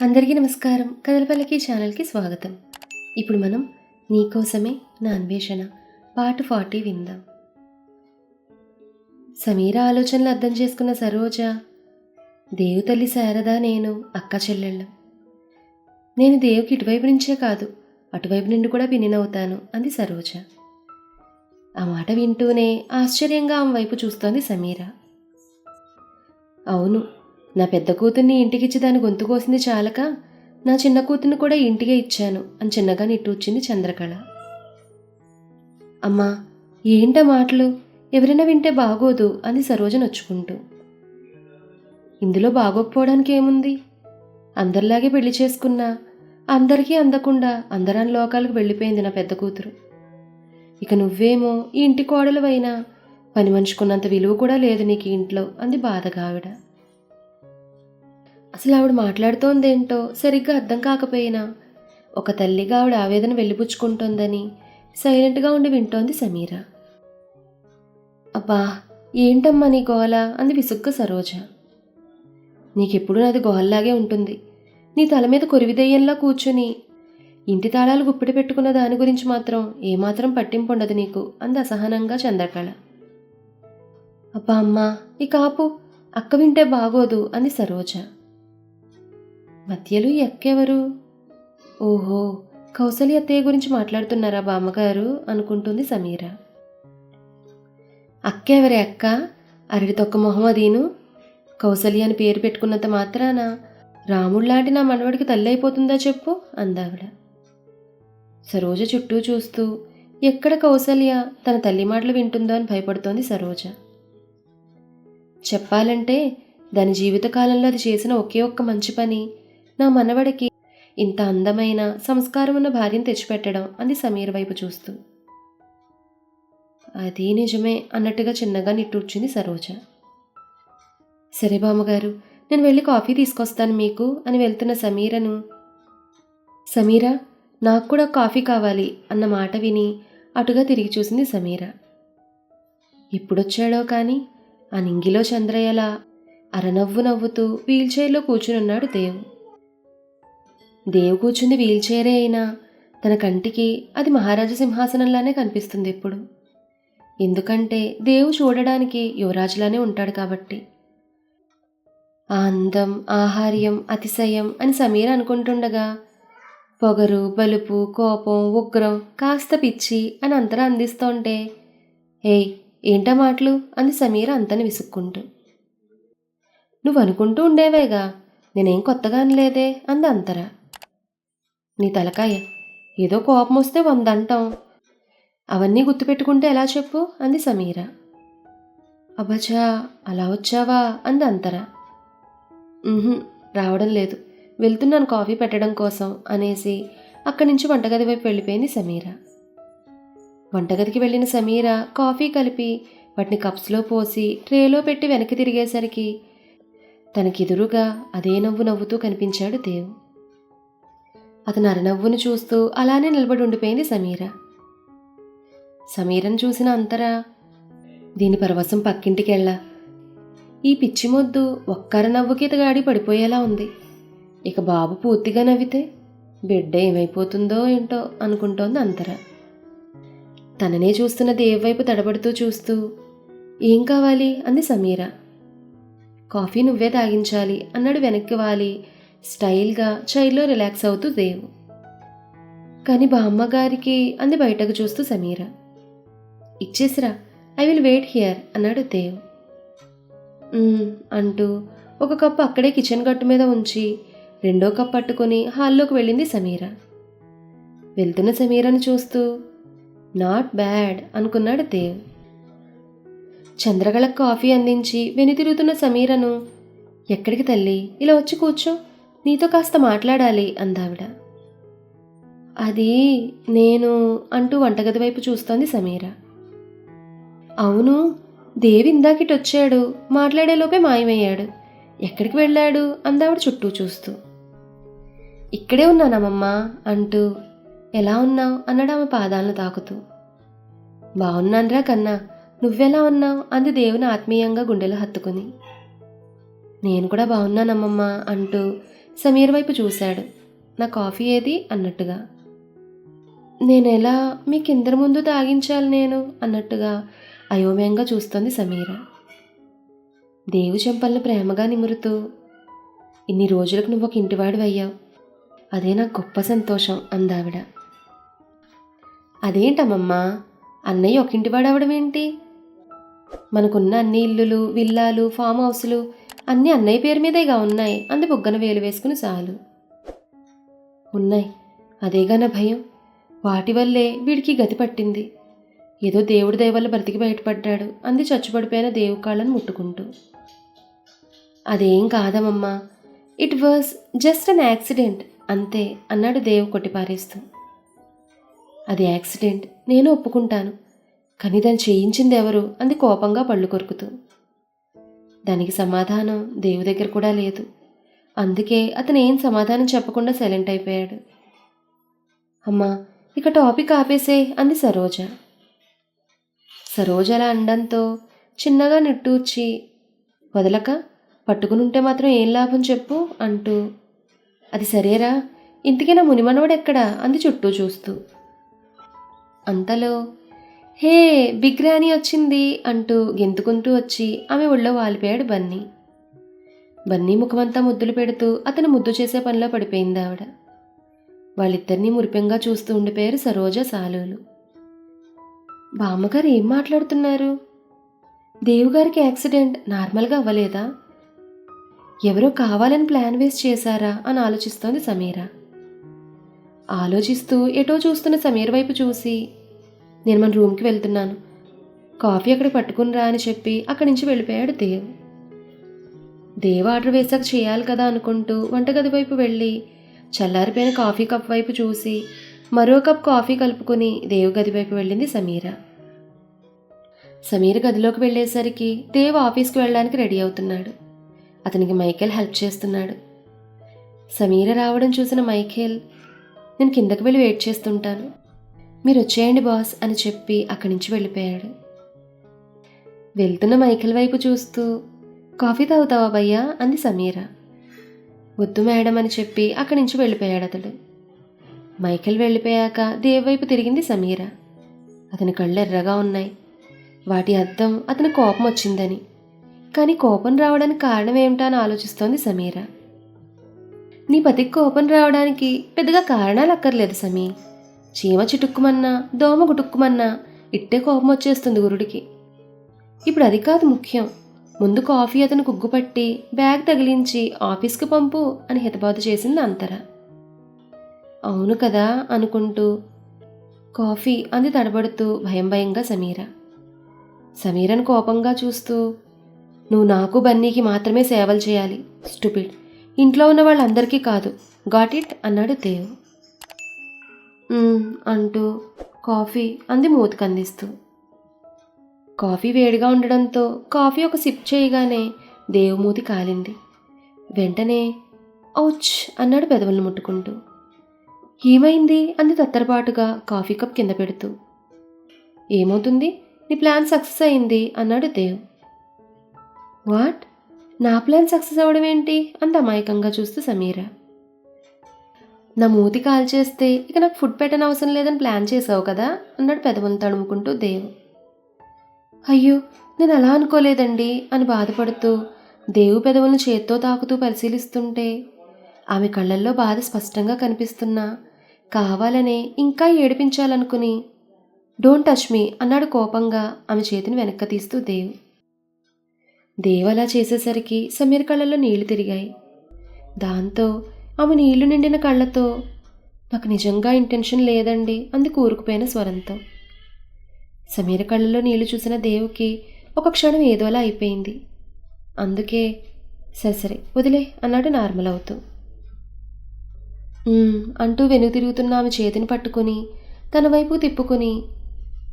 అందరికీ నమస్కారం. కథలపల్లకి ఛానల్కి స్వాగతం. ఇప్పుడు మనం నీకోసమే నా అన్వేషణ పార్ట్ 40 విందాం. సమీర ఆలోచనలు అర్థం చేసుకున్న సరోజ, దేవుతల్లి శారద నేను అక్క చెల్లెళ్ళం. నేను దేవుకి ఇటువైపు నుంచే కాదు అటువైపు నుండి కూడా పిన్నినవుతాను అంది సరోజ. ఆ మాట వింటూనే ఆశ్చర్యంగా ఆమె వైపు చూస్తోంది సమీర. అవును, నా పెద్ద కూతుర్ని ఇంటికిచ్చి దాని గొంతు కోసింది చాలక నా చిన్న కూతుర్ని కూడా ఇంటికే ఇచ్చాను అని చిన్నగా నిట్టూర్చింది చంద్రకళ. అమ్మా, ఏంట మాటలు, ఎవరైనా వింటే బాగోదు అంది సరోజ నొచ్చుకుంటూ. ఇందులో బాగోకపోవడానికి ఏముంది? అందరిలాగే పెళ్లి చేసుకున్నా అందరికీ అందకుండా అందరాని లోకాలకు వెళ్ళిపోయింది నా పెద్ద కూతురు. ఇక నువ్వేమో ఈ ఇంటి కోడలువైనా పని మనిషికున్నంత విలువ కూడా లేదు నీకు ఇంట్లో అంది బాధగా ఆవిడ. అసలు ఆవిడ మాట్లాడుతోందేంటో సరిగ్గా అర్థం కాకపోయినా ఒక తల్లిగా ఆవిడ ఆవేదన వెళ్ళిపుచ్చుకుంటోందని సైలెంట్గా ఉండి వింటోంది సమీర. అబ్బా, ఏంటమ్మా నీ గోల అంది విసుగ్గా సరోజ. నీకెప్పుడు నాది గోహల్లాగే ఉంటుంది. నీ తల మీద కొరివిదెయ్యంలా కూర్చుని ఇంటి తాళాలు గుప్పిడి పెట్టుకున్న దాని గురించి మాత్రం ఏమాత్రం పట్టింపు ఉండదు నీకు అంది అసహనంగా చంద్రకళ. అబ్బా అమ్మా, ఈ కాపు, అక్క వింటే బాగోదు అంది సరోజ. మధ్యలో ఈ అక్కెవరు? ఓహో, కౌసల్య అత్తయ్య గురించి మాట్లాడుతున్నారా బామ్మగారు అనుకుంటుంది సమీర. అక్కెవరే అక్క? అరటి తొక్క మొహం అదీను. కౌసల్య అని పేరు పెట్టుకున్నంత మాత్రాన రాముళ్లాంటి నా మనవడికి తల్లి అయిపోతుందా చెప్పు అందావిడ. సరోజ చుట్టూ చూస్తూ ఎక్కడ కౌసల్య తన తల్లి మాటలు వింటుందో అని భయపడుతోంది సరోజ. చెప్పాలంటే దాని జీవితకాలంలో అది చేసిన ఒకే ఒక్క మంచి పని నా మనవడికి ఇంత అందమైన సంస్కారం ఉన్న భార్యను తెచ్చిపెట్టడం అంది సమీర వైపు చూస్తూ. అది నిజమే అన్నట్టుగా చిన్నగా నిట్టూర్చింది సరోజ. సరే బామ్మగారు, నేను వెళ్ళి కాఫీ తీసుకొస్తాను మీకు అని వెళ్తున్న సమీరను, సమీరా, నాకు కూడా కాఫీ కావాలి అన్న మాట విని అటుగా తిరిగి చూసింది సమీర. ఎప్పుడొచ్చాడో కానీ ఆ నింగిలో చంద్రయ్యలా అరనవ్వు నవ్వుతూ వీల్చైర్లో కూర్చునున్నాడు దేవు. దేవు కూర్చుంది వీల్చైరే అయినా తన కంటికి అది మహారాజ సింహాసనంలానే కనిపిస్తుంది ఇప్పుడు. ఎందుకంటే దేవు చూడడానికి యువరాజులానే ఉంటాడు కాబట్టి. ఆ అందం, ఆహార్యం, అతిశయం అని సమీర అనుకుంటుండగా పొగరు, బలుపు, కోపం, ఉగ్రం, కాస్త పిచ్చి అని అంతరా అందిస్తోంటే, ఏయ్ ఏంటా మాటలు అంది సమీర అంతని విసుక్కుంటూ. నువ్వు అనుకుంటూ ఉండేవేగా, నేనేం కొత్తగా అనలేదే అంది అంతరా. నీ తలకాయ, ఏదో కోపం వస్తే 100 అంటాం, అవన్నీ గుర్తుపెట్టుకుంటే ఎలా చెప్పు అంది సమీర. అబ్బచా, అలా వచ్చావా అంది అంతరా. రావడం లేదు, వెళ్తున్నాను కాఫీ పెట్టడం కోసం అనేసి అక్కడి నుంచి వంటగది వైపు వెళ్ళిపోయింది సమీర. వంటగదికి వెళ్ళిన సమీర కాఫీ కలిపి వాటిని కప్స్లో పోసి ట్రేలో పెట్టి వెనక్కి తిరిగేసరికి తనకెదురుగా అదే నవ్వు నవ్వుతూ కనిపించాడు దేవు. అతను అరనవ్వును చూస్తూ అలానే నిలబడి ఉండిపోయింది సమీర. సమీరను చూసిన అంతరా, దీని పరవశం పక్కింటికెళ్ళా, ఈ పిచ్చి మొద్దు ఒక్కర నవ్వుకితగాడి పడిపోయేలా ఉంది. ఇక బాబు పూర్తిగా నవ్వితే బిడ్డ ఏమైపోతుందో ఏంటో అనుకుంటోంది అంతరా. తననే చూస్తున్న దేవ్ వైపు తడబడుతూ చూస్తూ, ఏం కావాలి అంది సమీర. కాఫీ నువ్వే తాగించాలి అన్నాడు వెనక్కి వాలి స్టైల్గా చైర్లో రిలాక్స్ అవుతూ దేవు. కానీ బామ్మగారికి అంది బయటకు చూస్తూ సమీర. ఇచ్చేసిరా, ఐ విల్ వెయిట్ హియర్ అన్నాడు దేవ్. అంటూ ఒక కప్పు అక్కడే కిచెన్ గట్టు మీద ఉంచి 2వ కప్పు పట్టుకుని హాల్లోకి వెళ్ళింది సమీర. వెళ్తున్న సమీరను చూస్తూ నాట్ బ్యాడ్ అనుకున్నాడు దేవ్. చంద్రకళకు కాఫీ అందించి వెనుతిరుగుతున్న సమీరను, ఎక్కడికి తల్లి, ఇలా వచ్చి కూర్చో, నీతో కాస్త మాట్లాడాలి అందావిడ. అది నేను అంటూ వంటగది వైపు చూస్తోంది సమీర. అవును, దేవి ఇందాకిటొచ్చాడు, మాట్లాడేలోపే మాయమయ్యాడు, ఎక్కడికి వెళ్ళాడు అందావిడ చుట్టూ చూస్తూ. ఇక్కడే ఉన్నానమ్మమ్మా అంటూ, ఎలా ఉన్నావు అన్నాడు ఆమె పాదాలను తాకుతూ. బాగున్నాన్రా కన్నా, నువ్వెలా ఉన్నావు అంది దేవుని ఆత్మీయంగా గుండెలో హత్తుకుని. నేను కూడా బాగున్నానమ్మమ్మా అంటూ సమీర వైపు చూశాడు. నా కాఫీ ఏది అన్నట్టుగా. నేనెలా మీకిందరి ముందు తాగించాలి నేను అన్నట్టుగా అయోమయంగా చూస్తోంది సమీర. దేవు చెంపల్ని ప్రేమగా నిమురుతూ, ఇన్ని రోజులకు నువ్వు ఒక ఇంటివాడివయ్యావు, అదే నాకు గొప్ప సంతోషం అందావిడ. అదేంటమ్మమ్మా, అన్నయ్య ఒక ఇంటివాడవడమేంటి? మనకున్న అన్ని ఇల్లులు, విల్లాలు, ఫామ్ హౌస్లు అన్నీ అన్నయ్య పేరు మీదేగా ఉన్నాయి అంది బుగ్గన వేలు వేసుకుని. చాలు ఉన్నాయి, అదేగా నా భయం. వాటి వల్లే వీడికి గతి పట్టింది. ఏదో దేవుడి దయ వల్ల బ్రతికి బయటపడ్డాడు అంది చచ్చుపడిపోయిన దేవు కాళ్ళను ముట్టుకుంటూ. అదేం కాదమ్మమ్మా, it was just an accident అంతే అన్నాడు దేవు కొట్టిపారేస్తూ. అది యాక్సిడెంట్, నేను ఒప్పుకుంటాను, కానీ దాన్ని చేయించింది ఎవరు అంది కోపంగా పళ్ళు కొరుకుతూ. దానికి సమాధానం దేవు దగ్గర కూడా లేదు. అందుకే అతను ఏం సమాధానం చెప్పకుండా సైలెంట్ అయిపోయాడు. అమ్మా, ఇక టాపిక్ ఆపేసే అంది సరోజ. సరోజ అలా అండంతో చిన్నగా నిట్టూర్చి, వదలక పట్టుకునుంటే మాత్రం ఏం లాభం చెప్పు అంటూ, అది సరేరా, ఇంటికి నా మునిమనవడెక్కడా అంది చుట్టూ చూస్తూ. అంతలో హే బిగ్ రాణి వచ్చింది అంటూ గెంతుకుంటూ వచ్చి ఆమె ఒళ్ళో వాలిపోయాడు బన్నీ. బన్నీ ముఖమంతా ముద్దులు పెడుతూ అతను ముద్దు చేసే పనిలో పడిపోయింది ఆవిడ. వాళ్ళిద్దరినీ మురిపెంగా చూస్తూ ఉండిపోయారు సరోజ, సాలులు. బామ్మగారు ఏం మాట్లాడుతున్నారు? దేవుగారికి యాక్సిడెంట్ నార్మల్గా అవ్వలేదా? ఎవరో కావాలని ప్లాన్ వేసి చేశారా అని ఆలోచిస్తోంది సమీర. ఆలోచిస్తూ ఎటో చూస్తున్న సమీర వైపు చూసి, నేను మన రూమ్కి వెళ్తున్నాను, కాఫీ అక్కడ పట్టుకుని రా అని చెప్పి అక్కడి నుంచి వెళ్ళిపోయాడు దేవ్. దేవ్ ఆర్డర్ వేసాక చేయాలి కదా అనుకుంటూ వంటగది వైపు వెళ్ళి చల్లారిపోయిన కాఫీ కప్ వైపు చూసి మరో కప్ కాఫీ కలుపుకుని దేవ్ గది వైపు వెళ్ళింది సమీర. సమీర గదిలోకి వెళ్ళేసరికి దేవ్ ఆఫీస్కి వెళ్ళడానికి రెడీ అవుతున్నాడు. అతనికి మైకేల్ హెల్ప్ చేస్తున్నాడు. సమీర రావడం చూసిన మైకేల్, నేను కిందకి వెళ్ళి వెయిట్ చేస్తుంటాను, మీరు వచ్చేయండి బాస్ అని చెప్పి అక్కడి నుంచి వెళ్ళిపోయాడు. వెళ్తున్న మైకేల్ వైపు చూస్తూ, కాఫీ తాగుతావా భయ్యా అంది సమీర. వద్దు మేడం అని చెప్పి అక్కడి నుంచి వెళ్ళిపోయాడు అతడు. మైకేల్ వెళ్ళిపోయాక దేవ్ వైపు తిరిగింది సమీర. అతని కళ్ళు ఎర్రగా ఉన్నాయి. వాటి అర్థం అతని కోపం వచ్చిందని. కానీ కోపం రావడానికి కారణం ఏమిటా అని ఆలోచిస్తోంది సమీర. నీ పతికి కోపం రావడానికి పెద్దగా కారణాలు అక్కర్లేదు సమీ. చీమ చిటుక్కుమన్నా, దోమ గుటుక్కుమన్నా ఇట్టే కోపం వచ్చేస్తుంది గురుడికి. ఇప్పుడు అది కాదు ముఖ్యం. ముందు కాఫీ అతను కుగ్గుపట్టి బ్యాగ్ తగిలించి ఆఫీస్కి పంపు అని హితబాధ చేసింది అంతర. అవును కదా అనుకుంటూ, కాఫీ అంది తడబడుతూ భయం భయంగా సమీర. సమీరను కోపంగా చూస్తూ, నువ్వు నాకు బన్నీకి మాత్రమే సేవలు చేయాలి స్టూపిడ్, ఇంట్లో ఉన్న వాళ్ళందరికీ కాదు, గాట్ ఇట్ అన్నాడు దేవ్. అంటూ కాఫీ అంది మూతికి అందిస్తూ. కాఫీ వేడిగా ఉండడంతో కాఫీ ఒక సిప్ చేయగానే దేవ్ మూతి కాలింది. వెంటనే ఔచ్ అన్నాడు పెదవులను ముట్టుకుంటూ. ఏమైంది అంది తత్తరపాటుగా కాఫీ కప్ కింద పెడుతూ. ఏమవుతుంది, నీ ప్లాన్ సక్సెస్ అయింది అన్నాడు దేవ్. వాట్, నా ప్లాన్ సక్సెస్ అవ్వడం ఏంటి అంత అమాయకంగా చూస్తూ సమీర. నా మూతి కాల్చేస్తే ఇక నాకు ఫుడ్ పెట్టని అవసరం లేదని ప్లాన్ చేసావు కదా అన్నాడు పెదవులను తడుముకుంటూ దేవ్. అయ్యో, నేను అలా అనుకోలేదండి అని బాధపడుతూ దేవు పెదవులను చేత్తో తాకుతూ పరిశీలిస్తుంటే ఆమె కళ్ళల్లో బాధ స్పష్టంగా కనిపిస్తున్నా కావాలనే ఇంకా ఏడిపించాలనుకుని, డోంట్ టచ్ మీ అన్నాడు కోపంగా ఆమె చేతిని వెనక్కి తీస్తూ దేవ్. దేవ్ అలా చేసేసరికి సమీర కళ్ళల్లో నీళ్లు తిరిగాయి. దాంతో ఆమె నీళ్లు నిండిన కళ్ళతో, నాకు నిజంగా ఇంటెన్షన్ లేదండి అంది కూరుకుపోయిన స్వరంతో. సమీర కళ్ళలో నీళ్లు చూసిన దేవుకి ఒక క్షణం ఏదోలా అయిపోయింది. అందుకే సరే వదిలే అన్నాడు నార్మల్ అవుతూ. అంటూ వెనుక తిరుగుతున్న ఆమె చేతిని పట్టుకుని తన వైపు తిప్పుకుని,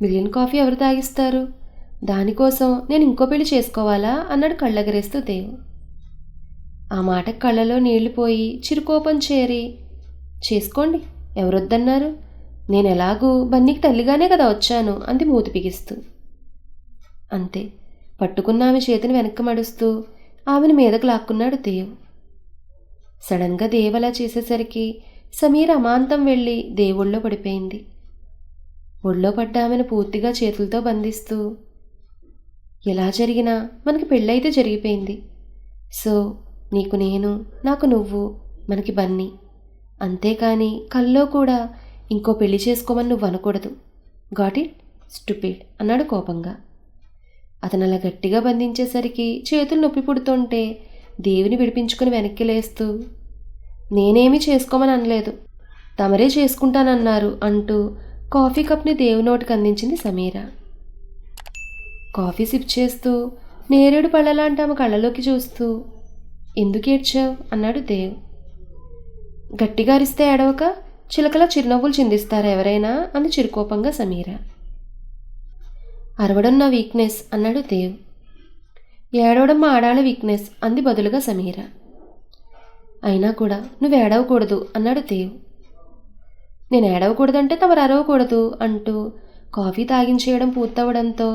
మిగిలిన కాఫీ ఎవరు తాగిస్తారు, దానికోసం నేను ఇంకో పెళ్లి చేసుకోవాలా అన్నాడు కళ్ళెగరేస్తూ దేవు. ఆ మాట కళ్ళలో నీళ్లు పోయి చిరుకోపం చేరి, చేసుకోండి ఎవరొద్దన్నారు, నేను ఎలాగూ బన్నీకి తల్లిగానే కదా వచ్చాను అంది మూతి బిగిస్తూ. అంతే, పట్టుకున్న ఆమె చేతిని వెనక్కి మడుస్తూ ఆమెను మీదకు లాక్కున్నాడు దేవ్. సడన్గా దేవ్ అలా చేసేసరికి సమీర అమాంతం వెళ్ళి దేవుళ్ళో పడిపోయింది. ఒళ్ళో పడ్డ ఆమెను పూర్తిగా చేతులతో బంధిస్తూ, ఎలా జరిగినా మనకి పెళ్ళైతే జరిగిపోయింది. సో నీకు నేను, నాకు నువ్వు, మనకి బన్నీ. అంతేకాని కల్లో కూడా ఇంకో పెళ్లి చేసుకోమని నువ్వు అనకూడదు. గాట్ ఇట్ స్టూపిడ్ అన్నాడు కోపంగా. అతను అలా గట్టిగా బంధించేసరికి చేతులు నొప్పి పుడుతుంటే దేవుని విడిపించుకుని వెనక్కి లేస్తూ, నేనేమీ చేసుకోమని అనలేదు, తమరే చేసుకుంటానన్నారు అంటూ కాఫీ కప్ని దేవు నోటికి అందించింది సమీర. కాఫీ సిప్ చేస్తూ నేరేడు పళ్ళలాంటి ఆమె కళ్ళలోకి చూస్తూ, ఎందుకు ఏడ్చావు అన్నాడు దేవ్. గట్టిగా అరిస్తే ఏడవక చిలకలా చిరునవ్వులు చిందిస్తారా ఎవరైనా అంది చిరుకోపంగా సమీర. అరవడం నా వీక్నెస్ అన్నాడు దేవ్. ఏడవడం మా ఆడాళ్ళ వీక్నెస్ అంది బదులుగా సమీర. అయినా కూడా నువ్వు ఏడవకూడదు అన్నాడు దేవ్. నేను ఏడవకూడదంటే తమరు అరవకూడదు అంటూ కాఫీ తాగించేయడం పూర్తవడంతో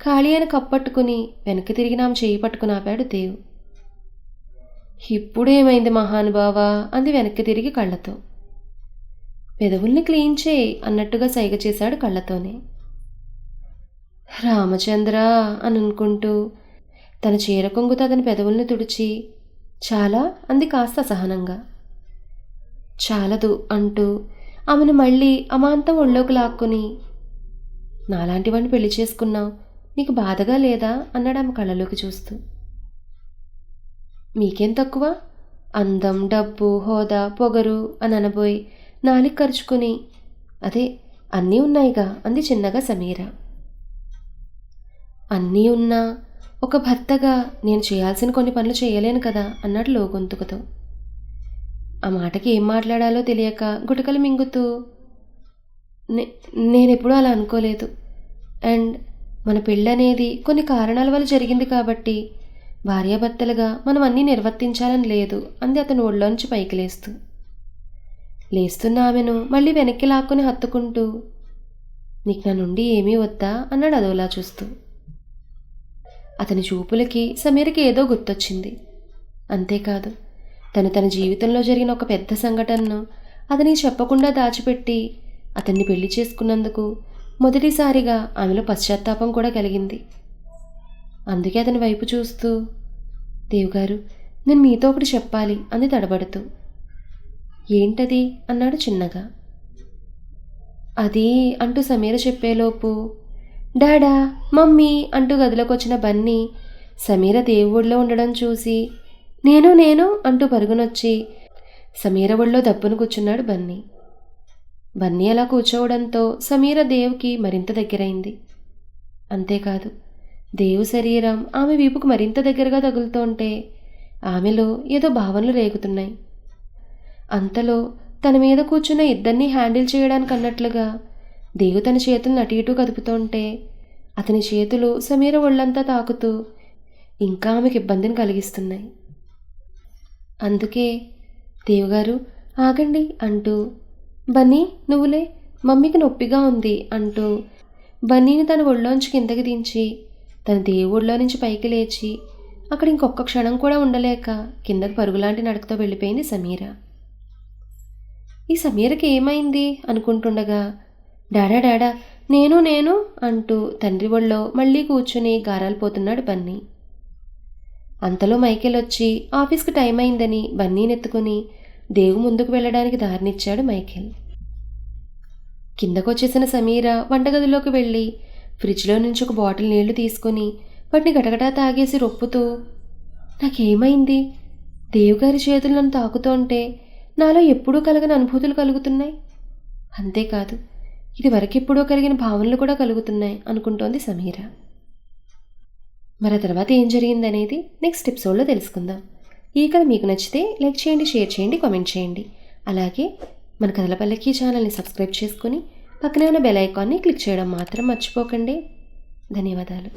ఖాళీ అయిన కప్పట్టుకుని వెనక్కి తిరిగి ఆమె చేయి పట్టుకుని ఆపాడు దేవ్. ఇప్పుడేమైంది మహానుభావా అంది వెనక్కి తిరిగి కళ్ళతో. పెదవుల్ని క్లీన్ చేయి అన్నట్టుగా సైగ చేశాడు కళ్ళతోనే. రామచంద్ర అని అనుకుంటూ తన చీర కొంగుతో అతని పెదవుల్ని తుడిచి, చాలా అంది కాస్త అసహనంగా. చాలదు అంటూ ఆమెను మళ్ళీ అమాంతం ఒళ్ళోకి లాక్కుని, నాలాంటి వాడిని పెళ్లి చేసుకున్నావు, నీకు బాధగా లేదా అన్నాడు ఆమె కళ్ళలోకి చూస్తూ. మీకేం తక్కువ? అందం, డబ్బు, హోదా, పొగరు అని అనబోయి నాలిక ఖర్చుకుని, అదే అన్నీ ఉన్నాయిగా అంది చిన్నగా సమీర. అన్నీ ఉన్నా ఒక భర్తగా నేను చేయాల్సిన కొన్ని పనులు చేయలేను కదా అన్నాడు లోగొంతుకుతో. ఆ మాటకి ఏం మాట్లాడాలో తెలియక గుటకలు మింగుతూ, నేనెప్పుడూ అలా అనుకోలేదు. అండ్ మన పెళ్ళనేది కొన్ని కారణాల వల్ల జరిగింది కాబట్టి భార్యాభర్తలుగా మనం అన్నీ నిర్వర్తించాలని లేదు అంది అతను ఒళ్ళోంచి పైకి లేస్తూ. లేస్తున్న ఆమెను మళ్ళీ వెనక్కి లాక్కుని హత్తుకుంటూ, నీకు నా నుండి ఏమీ వద్దా అన్నాడు అదోలా చూస్తూ. అతని చూపులకి సమీరకి ఏదో గుర్తొచ్చింది. అంతేకాదు, తన జీవితంలో జరిగిన ఒక పెద్ద సంఘటనను అతనికి చెప్పకుండా దాచిపెట్టి అతన్ని పెళ్లి చేసుకున్నందుకు మొదటిసారిగా ఆమెలో పశ్చాత్తాపం కూడా కలిగింది. అందుకే అతని వైపు చూస్తూ, దేవ్గారు నేను మీతో ఒకటి చెప్పాలి అంది తడబడుతూ. ఏంటది అన్నాడు చిన్నగా. అది అంటూ సమీర చెప్పేలోపు డాడా, మమ్మీ అంటూ గదిలోకి వచ్చిన బన్నీ సమీర దేవుళ్ళో ఉండడం చూసి నేను అంటూ పరుగునొచ్చి సమీర ఒళ్ళో దప్పును కూర్చున్నాడు బన్నీ. బన్నీ అలా కూర్చోవడంతో సమీర దేవుకి మరింత దగ్గరైంది. అంతేకాదు, దేవు శరీరం ఆమె వీపుకు మరింత దగ్గరగా తగులుతుంటే ఆమెలో ఏదో భావనలు రేగుతున్నాయి. అంతలో తన మీద కూర్చున్న ఇద్దరినీ హ్యాండిల్ చేయడానికి అన్నట్లుగా దేవు తన చేతులను అటు ఇటు కదుపుతుంటే అతని చేతులు సమీర ఒళ్ళంతా తాకుతూ ఇంకా ఆమెకు ఇబ్బందిని కలిగిస్తున్నాయి. అందుకే దేవుగారు ఆగండి అంటూ, బన్నీ నువ్వులే, మమ్మీకి నొప్పిగా ఉంది అంటూ బన్నీని తన ఒళ్ళోంచి కిందకి దించి తన దేవుళ్ళలో నుంచి పైకి లేచి అక్కడ ఇంకొక క్షణం కూడా ఉండలేక కిందకి పరుగులాంటి నడకతో వెళ్ళిపోయింది సమీర. ఈ సమీరకి ఏమైంది అనుకుంటుండగా డాడా నేను అంటూ తండ్రి ఒళ్ళో మళ్ళీ కూర్చుని గారాలు పోతున్నాడు బన్నీ. అంతలో మైకేల్ వచ్చి ఆఫీస్కి టైం అయిందని బన్నీని ఎత్తుకుని దేవు ముందుకు వెళ్ళడానికి దారినిచ్చాడు మైకేల్. కిందకొచ్చేసిన సమీర వంటగదిలోకి వెళ్ళి ఫ్రిడ్జ్లో నుంచి ఒక బాటిల్ నీళ్లు తీసుకుని వాటిని గటగటా తాగేసి రొప్పుతూ, నాకేమైంది? దేవుగారి చేతులు నన్ను తాకుతుంటే నాలో ఎప్పుడూ కలగని అనుభూతులు కలుగుతున్నాయి. అంతేకాదు, ఇది వరకెప్పుడో కలిగిన భావనలు కూడా కలుగుతున్నాయి అనుకుంటోంది సమీర. మరి ఆ తర్వాత ఏం జరిగిందనేది నెక్స్ట్ ఎపిసోడ్లో తెలుసుకుందాం. ఈ కథ మీకు నచ్చితే లైక్ చేయండి, షేర్ చేయండి, కామెంట్ చేయండి. అలాగే మన కథల పల్లకి ఛానల్ని సబ్స్క్రైబ్ చేసుకుని పక్కనే ఉన్న బెల్ ఐకాన్ని క్లిక్ చేయడం మాత్రం మర్చిపోకండి. ధన్యవాదాలు.